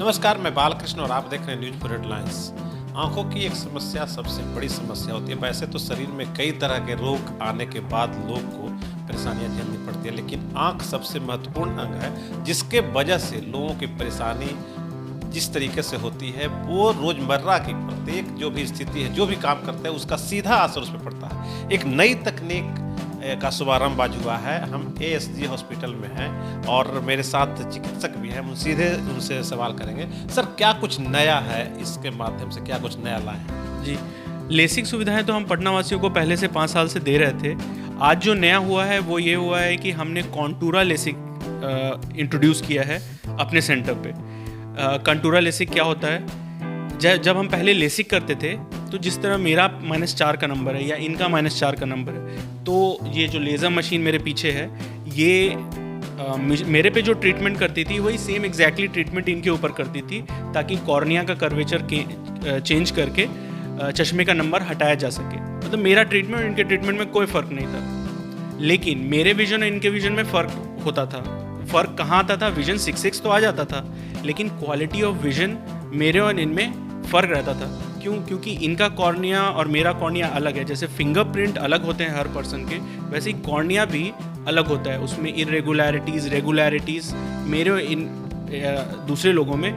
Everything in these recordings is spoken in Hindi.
नमस्कार, मैं बालकृष्ण और आप देख रहे हैं न्यूज फॉर हेडलाइंस। आंखों की एक समस्या सबसे बड़ी समस्या होती है। वैसे तो शरीर में कई तरह के रोग आने के बाद लोग को परेशानियां झेलनी पड़ती है, लेकिन आंख सबसे महत्वपूर्ण अंग है जिसके वजह से लोगों की परेशानी जिस तरीके से होती है वो रोजमर्रा की प्रत्येक जो भी स्थिति है, जो भी काम करते हैं, उसका सीधा असर उस पर पड़ता है। एक नई तकनीक का शुभारंभ आज हुआ है। हम एएसजी हॉस्पिटल में हैं और मेरे साथ चिकित्सक भी हैं। हम सीधे उनसे सवाल करेंगे, सर क्या कुछ नया है, इसके माध्यम से क्या कुछ नया लाए हैं? जी, लेसिक सुविधाएं तो हम पटना वासियों को पहले से 5 साल से दे रहे थे। आज जो नया हुआ है वो ये हुआ है कि हमने कॉन्टूरा लेसिक इंट्रोड्यूस किया है अपने सेंटर पे। कॉन्टूरा लेसिक क्या होता है? जब हम पहले लेसिक करते थे तो जिस तरह मेरा -4 का नंबर है या इनका -4 का नंबर है, तो ये जो लेज़र मशीन मेरे पीछे है ये मेरे पे जो ट्रीटमेंट करती थी वही सेम एग्जैक्टली ट्रीटमेंट इनके ऊपर करती थी, ताकि कॉर्निया का कर्वेचर चेंज करके चश्मे का नंबर हटाया जा सके। मतलब मेरा ट्रीटमेंट और इनके ट्रीटमेंट में कोई फ़र्क नहीं था, लेकिन मेरे विजन और इनके विजन में फ़र्क होता था। फ़र्क कहाँ आता था? विजन 6x तो आ जाता था, लेकिन क्वालिटी ऑफ विजन मेरे और इनमें फ़र्क रहता था। क्यों? क्योंकि इनका कॉर्निया और मेरा कॉर्निया अलग है। जैसे फिंगरप्रिंट अलग होते हैं हर पर्सन के, वैसे ही कॉर्निया भी अलग होता है। उसमें इरेगुलरिटीज़, रेगुलरिटीज़ मेरे और इन दूसरे लोगों में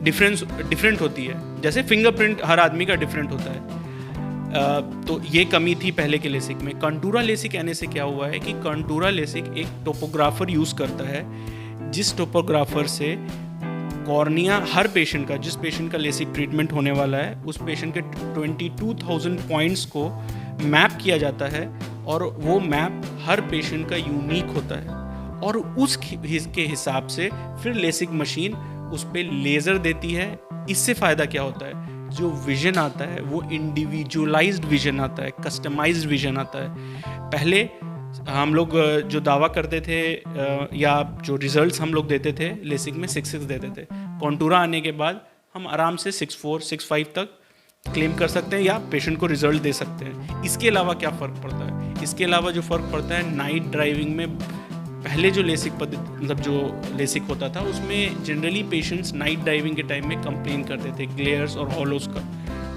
डिफरेंट होती है। जैसे फिंगरप्रिंट हर आदमी का डिफरेंट होता है। तो ये कमी थी पहले के लेसिक में। कंटूरा लेसिक आने से क्या हुआ है कि कंटूरा लेसिक एक टोपोग्राफर यूज़ करता है, जिस टोपोग्राफर से कॉर्निया हर पेशेंट का, जिस पेशेंट का लेसिक ट्रीटमेंट होने वाला है, उस पेशेंट के 22,000 पॉइंट्स को मैप किया जाता है और वो मैप हर पेशेंट का यूनिक होता है और उस के हिसाब से फिर लेसिक मशीन उस पर लेज़र देती है। इससे फ़ायदा क्या होता है? जो विजन आता है वो इंडिविजुअलाइज्ड विजन आता है, कस्टमाइज्ड विजन आता है। पहले हम लोग जो दावा करते थे या जो रिजल्ट्स हम लोग देते थे लेसिक में 6.6 देते थे। कॉन्टूरा आने के बाद हम आराम से 6.4, 6.5 तक क्लेम कर सकते हैं या पेशेंट को रिजल्ट दे सकते हैं। इसके अलावा क्या फ़र्क पड़ता है? इसके अलावा जो फ़र्क पड़ता है, नाइट ड्राइविंग में पहले जो लेसिक मतलब जो लेसिक होता था उसमें जनरली पेशेंट्स नाइट ड्राइविंग के टाइम में कंप्लेन करते थे ग्लेयर्स और हॉलोस का।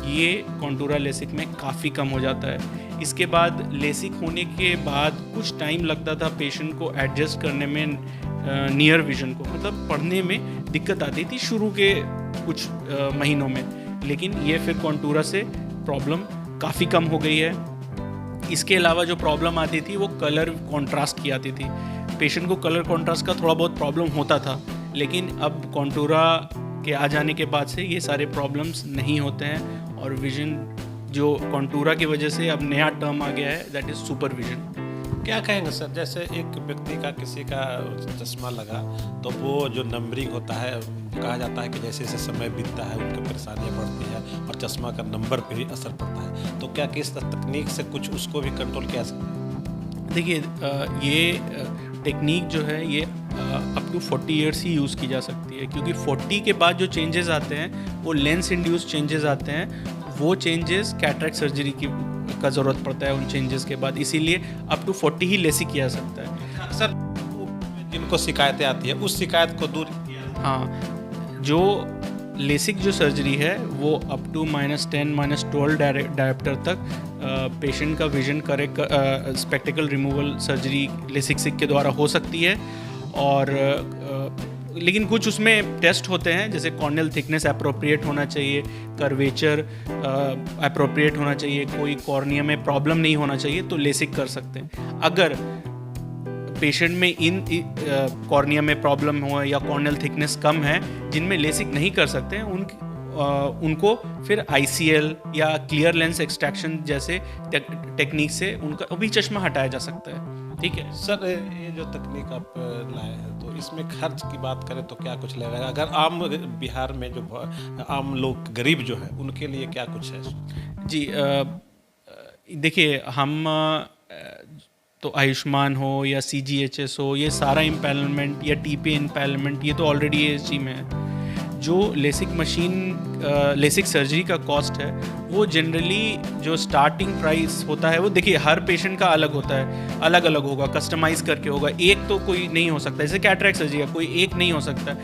ये कॉन्टूरा लेसिक में काफ़ी कम हो जाता है। इसके बाद लेसिक होने के बाद कुछ टाइम लगता था पेशेंट को एडजस्ट करने में नियर विजन को, मतलब पढ़ने में दिक्कत आती थी शुरू के कुछ महीनों में, लेकिन ये फिर कॉन्टूरा से प्रॉब्लम काफ़ी कम हो गई है। इसके अलावा जो प्रॉब्लम आती थी वो कलर कॉन्ट्रास्ट की आती थी। पेशेंट को कलर कॉन्ट्रास्ट का थोड़ा बहुत प्रॉब्लम होता था, लेकिन अब कॉन्टूरा के आ जाने के बाद से ये सारे प्रॉब्लम्स नहीं होते हैं और विजन जो कॉन्टूरा की वजह से अब नया टर्म आ गया है, दैट इज़ सुपर विजन। क्या कहेंगे सर, जैसे एक व्यक्ति का किसी का चश्मा लगा तो वो जो नंबरिंग होता है, कहा जाता है कि जैसे जैसे समय बीतता है उनकी परेशानियाँ बढ़ती है और चश्मा का नंबर पे भी असर पड़ता है, तो क्या किस तकनीक से कुछ उसको भी कंट्रोल किया जा सकता है? देखिए, ये टेक्निक जो है ये अप टू 40 ईयर्स ही यूज़ की जा सकती है, क्योंकि 40 के बाद जो चेंजेस आते हैं वो लेंस इंड्यूस चेंजेस आते हैं। वो चेंजेस कैटरेक्ट सर्जरी का ज़रूरत पड़ता है उन चेंजेस के बाद, इसीलिए अप टू 40 ही लेसिक किया जा सकता है। सर जिनको शिकायतें आती है उस शिकायत को दूर किया? हाँ, जो लेसिक जो सर्जरी है वो अप टू -10, -12 डायोप्टर तक पेशेंट का vision correct spectacled removal surgery LASIK के द्वारा हो सकती है। और लेकिन कुछ उसमें टेस्ट होते हैं, जैसे कॉर्नियल थिकनेस अप्रोप्रिएट होना चाहिए, कर्वेचर अप्रोप्रिएट होना चाहिए, कोई कॉर्निया में प्रॉब्लम नहीं होना चाहिए, तो लेसिक कर सकते हैं। अगर पेशेंट में इन कॉर्निया में प्रॉब्लम हो या कॉर्नियल थिकनेस कम है, जिनमें लेसिक नहीं कर सकते हैं, उनको फिर ICL या क्लियर लेंस एक्सट्रैक्शन जैसे टेक्निक से उनका भी चश्मा हटाया जा सकता है। ठीक है सर, ये जो तकनीक आप लाए हैं तो इसमें खर्च की बात करें तो क्या कुछ लगेगा? अगर आम बिहार में जो आम लोग गरीब जो है उनके लिए क्या कुछ है? जी, देखिए, हम तो आयुष्मान हो या CGHS हो, ये सारा इम्पैनलमेंट या TPA इम्पैनलमेंट ये तो ऑलरेडी ASG में है। जो लेसिक सर्जरी का कॉस्ट है वो जनरली जो स्टार्टिंग प्राइस होता है वो देखिए हर पेशेंट का अलग होता है, अलग अलग होगा, कस्टमाइज़ करके होगा, एक तो कोई नहीं हो सकता। जैसे कैटरैक्ट सर्जरी का कोई एक नहीं हो सकता।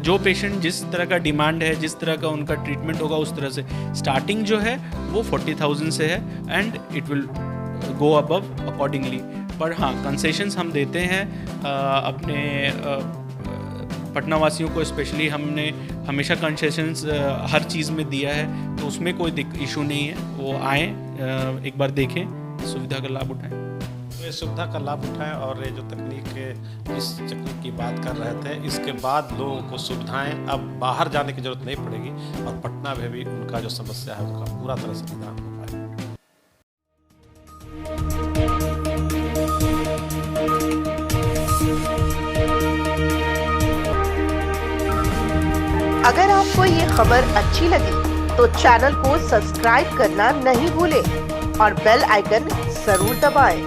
जो पेशेंट जिस तरह का डिमांड है, जिस तरह का उनका ट्रीटमेंट होगा उस तरह से स्टार्टिंग जो है वो 40,000 से है and it will go above accordingly. पर हाँ, कंसेशंस हम देते हैं अपने पटना वासियों को, स्पेशली हमने हमेशा कंसेशंस हर चीज़ में दिया है, तो उसमें कोई इशू नहीं है। वो आएँ, एक बार देखें, सुविधा का लाभ उठाएं। तो ये सुविधा का लाभ उठाएं और ये जो जिस तकनीक की बात कर रहे थे, इसके बाद लोगों को सुविधाएं अब बाहर जाने की जरूरत नहीं पड़ेगी और पटना में भी उनका जो समस्या है उनका पूरा तरह से निदान हो पाएगा। अगर आपको ये खबर अच्छी लगी तो चैनल को सब्सक्राइब करना नहीं भूलें और बेल आइकन जरूर दबाएं।